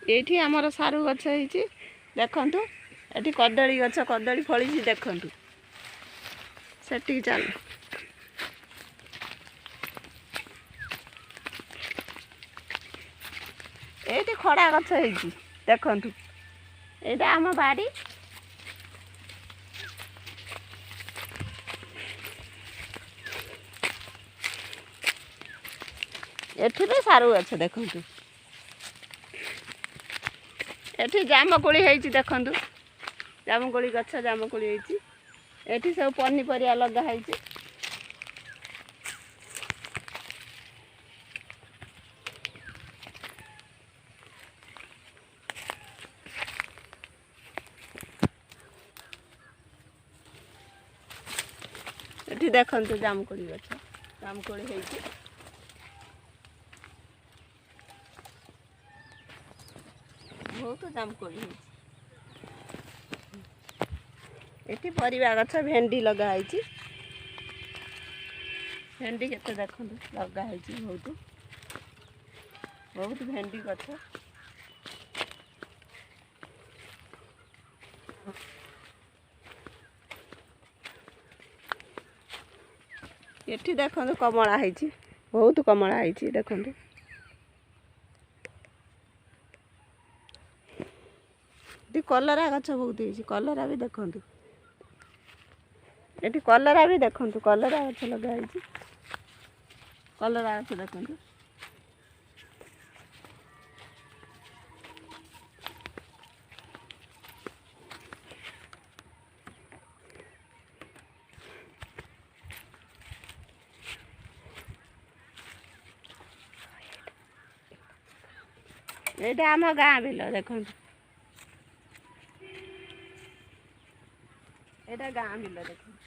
ଏଇଠି ଆମର ସାରୁ ଗଛ ହେଇଛି ଦେଖନ୍ତୁ। ଏଠି କଦଳୀ ଗଛ, କଦଳୀ ଫଳିଛି ଦେଖନ୍ତୁ। ସେଠିକି ଚାଲ। ଏଇଠି ଖଡ଼ା ଗଛ ହେଇଛି ଦେଖନ୍ତୁ। ଏଇଟା ଆମ ବାଡ଼ି। ଏଠି ବି ସାରୁ ଗଛ ଦେଖନ୍ତୁ। ଏଠି ଜାମୁକୋଳି ହେଇଛି ଦେଖନ୍ତୁ। ଜାମୁକୋଳି ଗଛ, ଜାମୁକୋଳି ହେଇଛି। ଏଠି ସବୁ ପନିପରିବା ଲଗା ହେଇଛି। ଏଠି ଦେଖନ୍ତୁ ଜାମୁକୋଳି ଗଛ, ଜାମୁକୋଳି ହେଇଛି। ବହୁତ ଜାମୁକୋଳି ହେଇଛି। ଏଠି ପରିବା ଗଛ, ଭେଣ୍ଡି ଲଗା ହେଇଛି। ଭେଣ୍ଡି କେତେ ଦେଖନ୍ତୁ ଲଗା ହେଇଛି। ବହୁତ ବହୁତ ଭେଣ୍ଡି ଗଛ। ଏଠି ଦେଖନ୍ତୁ କମଳା ହେଇଛି, ବହୁତ କମଳା ହେଇଛି ଦେଖନ୍ତୁ। ଏଠି କଲରା ଗଛ ବହୁତ ହେଇଛି, କଲରା ବି ଦେଖନ୍ତୁ। ଏଠି କଲରା ବି ଦେଖନ୍ତୁ, କଲରା ଗଛ ଲଗା ହେଇଛି। କଲରା ଗଛ ଦେଖନ୍ତୁ। ଏଇଟା ଆମ ଗାଁ ବିଲ ଦେଖନ୍ତୁ। ଏଇଟା ଗାଁ ବିଲ ଦେଖନ୍ତୁ।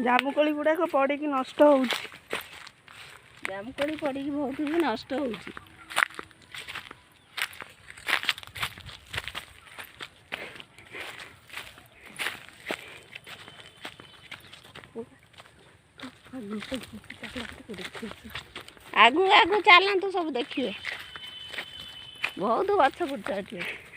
ଜାମୁକୋଳି ଗୁଡ଼ାକ ପଡ଼ିକି ନଷ୍ଟ ହେଉଛି। ଜାମୁକୋଳି ପଡ଼ିକି ବହୁତ ବି ନଷ୍ଟ ହେଉଛି। ଆଗକୁ ଆଗକୁ ଚାଲନ୍ତୁ ସବୁ ଦେଖିବେ। ବହୁତ ଗଛ ବୁର୍ଚ୍ଛ ଏଠି ଅଛି।